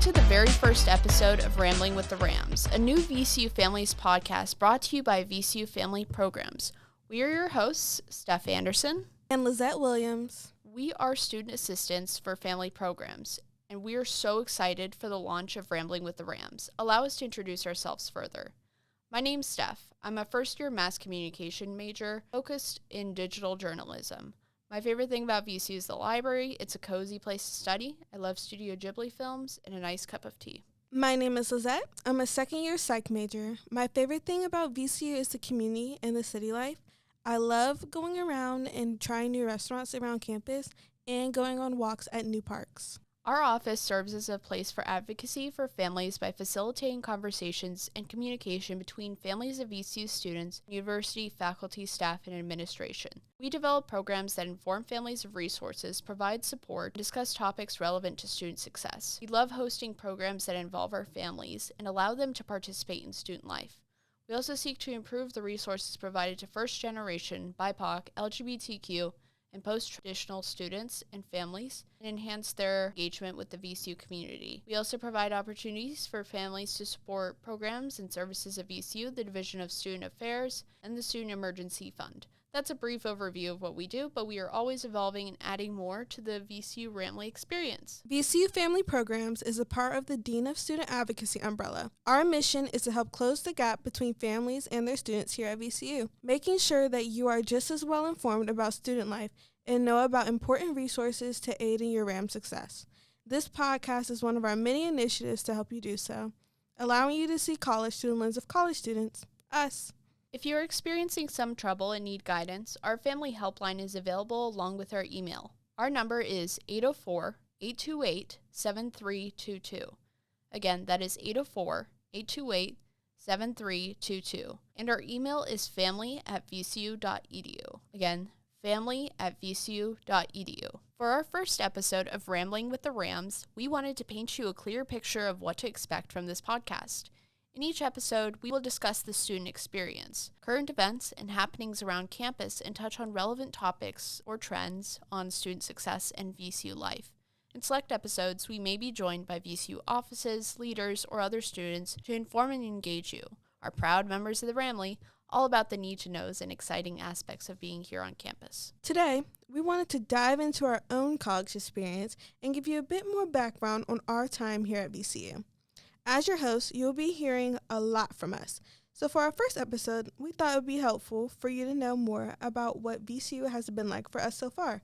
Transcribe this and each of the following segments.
to the very first episode of Rambling with the Rams, a new VCU Families podcast brought to you by VCU Family Programs. We are your hosts, Steph Anderson and Lizette Williams. We are student assistants for Family Programs, and we are so excited for the launch of Rambling with the Rams. Allow us to introduce ourselves further. My name's Steph. I'm a first-year mass communication major focused in digital journalism. My favorite thing about VCU is the library. It's a cozy place to study. I love Studio Ghibli films and a nice cup of tea. My name is Lizette. I'm a second-year psych major. My favorite thing about VCU is the community and the city life. I love going around and trying new restaurants around campus and going on walks at new parks. Our office serves as a place for advocacy for families by facilitating conversations and communication between families of VCU students, university, faculty, staff, and administration. We develop programs that inform families of resources, provide support, and discuss topics relevant to student success. We love hosting programs that involve our families and allow them to participate in student life. We also seek to improve the resources provided to first-generation, BIPOC, LGBTQ, and post-traditional students and families, and enhance their engagement with the VCU community. We also provide opportunities for families to support programs and services of VCU, the Division of Student Affairs, and the Student Emergency Fund. That's a brief overview of what we do, but we are always evolving and adding more to the VCU Ramley experience. VCU Family Programs is a part of the Dean of Student Advocacy umbrella. Our mission is to help close the gap between families and their students here at VCU, making sure that you are just as well informed about student life and know about important resources to aid in your RAM success. This podcast is one of our many initiatives to help you do so, allowing you to see college through the lens of college students, us. If you are experiencing some trouble and need guidance, our family helpline is available along with our email. Our number is 804-828-7322. Again, that is 804-828-7322. And our email is family@vcu.edu. Again, family@vcu.edu. For our first episode of Rambling with the Rams, we wanted to paint you a clear picture of what to expect from this podcast. In each episode, we will discuss the student experience, current events and happenings around campus, and touch on relevant topics or trends on student success and VCU life. In select episodes, we may be joined by VCU offices, leaders, or other students to inform and engage you, our proud members of the Ramley, all about the need-to-knows and exciting aspects of being here on campus. Today, we wanted to dive into our own college experience and give you a bit more background on our time here at VCU. As your host, you'll be hearing a lot from us. So for our first episode, we thought it would be helpful for you to know more about what VCU has been like for us so far.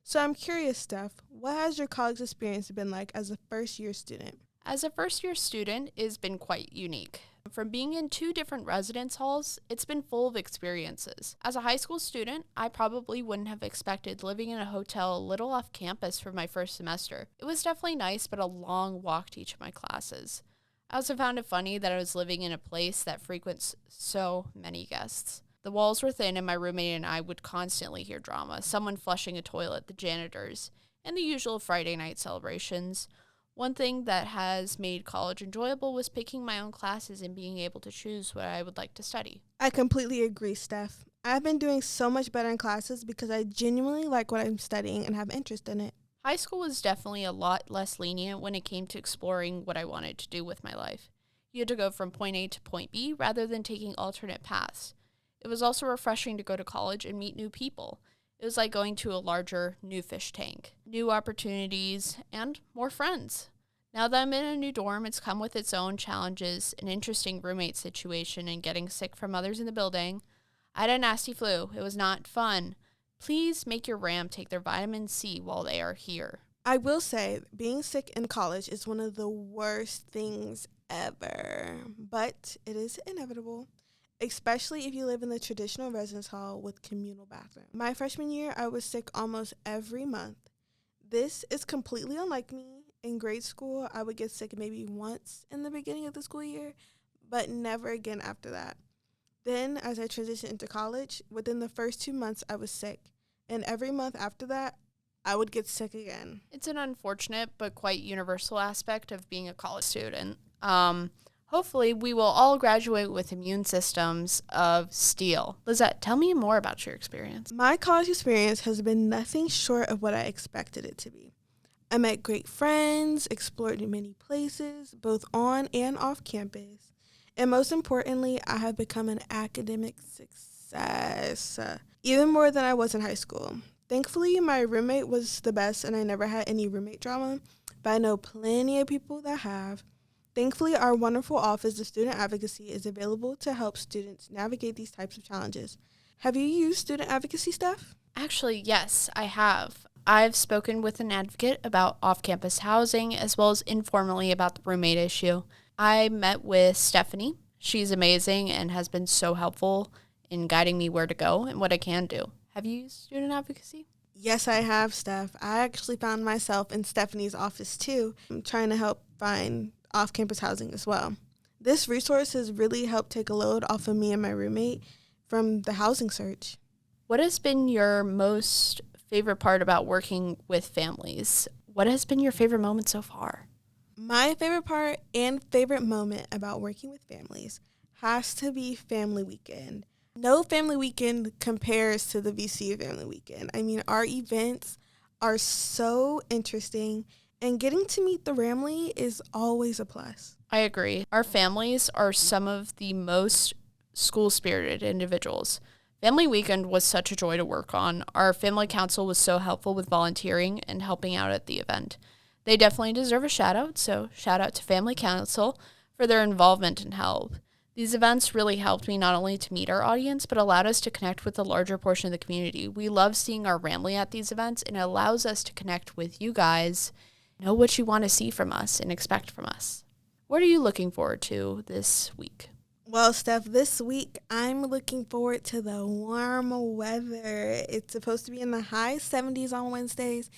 So I'm curious, Steph, what has your college experience been like as a first-year student? As a first-year student, it has been quite unique. From being in 2 different residence halls, it's been full of experiences. As a high school student, I probably wouldn't have expected living in a hotel a little off campus for my first semester. It was definitely nice, but a long walk to each of my classes. I also found it funny that I was living in a place that frequents so many guests. The walls were thin and my roommate and I would constantly hear drama, someone flushing a toilet, the janitors, and the usual Friday night celebrations. One thing that has made college enjoyable was picking my own classes and being able to choose what I would like to study. I completely agree, Steph. I've been doing so much better in classes because I genuinely like what I'm studying and have interest in it. High school was definitely a lot less lenient when it came to exploring what I wanted to do with my life. You had to go from point A to point B rather than taking alternate paths. It was also refreshing to go to college and meet new people. It was like going to a larger, new fish tank. New opportunities and more friends. Now that I'm in a new dorm, it's come with its own challenges, an interesting roommate situation, and getting sick from others in the building. I had a nasty flu. It was not fun. Please make your RAM take their vitamin C while they are here. I will say, being sick in college is one of the worst things ever, but it is inevitable, especially if you live in the traditional residence hall with communal bathrooms. My freshman year, I was sick almost every month. This is completely unlike me. In grade school, I would get sick maybe once in the beginning of the school year, but never again after that. Then, as I transitioned into college, within the first 2 months, I was sick. And every month after that, I would get sick again. It's an unfortunate but quite universal aspect of being a college student. Hopefully, we will all graduate with immune systems of steel. Lizette, tell me more about your experience. My college experience has been nothing short of what I expected it to be. I met great friends, explored many places, both on and off campus, and most importantly, I have become an academic success, even more than I was in high school. Thankfully, my roommate was the best, and I never had any roommate drama, but I know plenty of people that have. Thankfully, our wonderful Office of Student Advocacy is available to help students navigate these types of challenges. Have you used student advocacy stuff? Actually, yes, I have. I've spoken with an advocate about off-campus housing as well as informally about the roommate issue. I met with Stephanie. She's amazing and has been so helpful in guiding me where to go and what I can do. Have you used student advocacy? Yes, I have, Steph. I actually found myself in Stephanie's office too. I'm trying to help find off-campus housing as well. This resource has really helped take a load off of me and my roommate from the housing search. What has been your most favorite part about working with families? What has been your favorite moment so far? My favorite part and favorite moment about working with families has to be Family Weekend. No family weekend compares to the VCU Family Weekend. I mean, our events are so interesting, and getting to meet the family is always a plus. I agree. Our families are some of the most school-spirited individuals. Family Weekend was such a joy to work on. Our family council was so helpful with volunteering and helping out at the event. They definitely deserve a shout out, so shout out to Family Council for their involvement and help. These events really helped me not only to meet our audience, but allowed us to connect with a larger portion of the community. We love seeing our family at these events, and it allows us to connect with you guys, know what you want to see from us and expect from us. What are you looking forward to this week? Well, Steph, this week I'm looking forward to the warm weather. It's supposed to be in the high 70s on Wednesdays.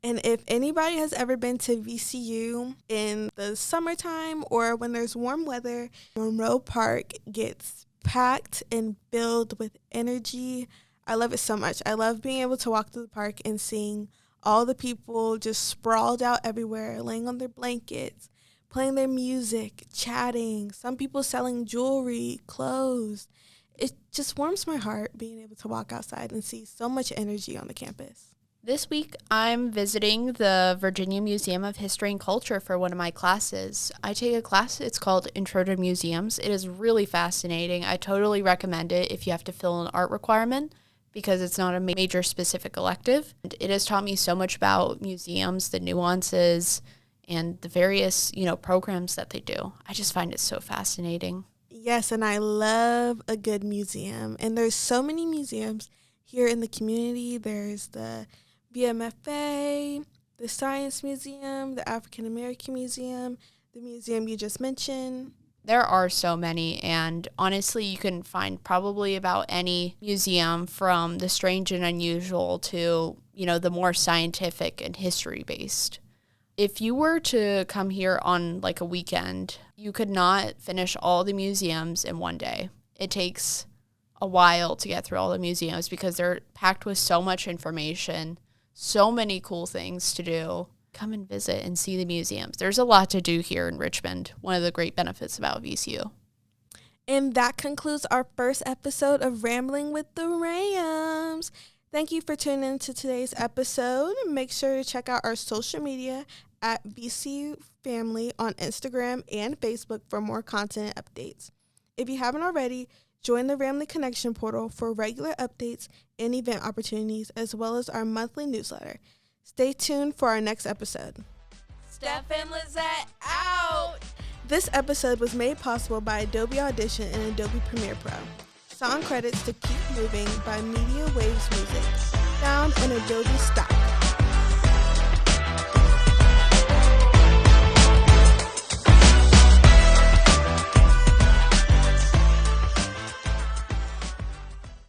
And if anybody has ever been to VCU in the summertime or when there's warm weather, Monroe Park gets packed and filled with energy. I love it so much. I love being able to walk through the park and seeing all the people just sprawled out everywhere, laying on their blankets, playing their music, chatting, some people selling jewelry, clothes. It just warms my heart being able to walk outside and see so much energy on the campus. This week, I'm visiting the Virginia Museum of History and Culture for one of my classes. I take a class, it's called Intro to Museums. It is really fascinating. I totally recommend it if you have to fill an art requirement because it's not a major specific elective. It has taught me so much about museums, the nuances, and the various, programs that they do. I just find it so fascinating. Yes, and I love a good museum. And there's so many museums here in the community. There's the BMFA, the Science Museum, the African American Museum, the museum you just mentioned. There are so many, and honestly, you can find probably about any museum from the strange and unusual to, the more scientific and history-based. If you were to come here on like a weekend, you could not finish all the museums in one day. It takes a while to get through all the museums because they're packed with so much information, so many cool things to do. Come and visit and see the museums. There's a lot to do here in Richmond, one of the great benefits about VCU. And that concludes our first episode of Rambling with the Rams. Thank you for tuning in to today's episode. Make sure to check out our social media at VCU Family on Instagram and Facebook for more content and updates. If you haven't already, join the Ramley Connection portal for regular updates and event opportunities, as well as our monthly newsletter. Stay tuned for our next episode. Steph and Lizette out! This episode was made possible by Adobe Audition and Adobe Premiere Pro. Song credits to Keep Moving by Media Waves Music, found in Adobe Stock.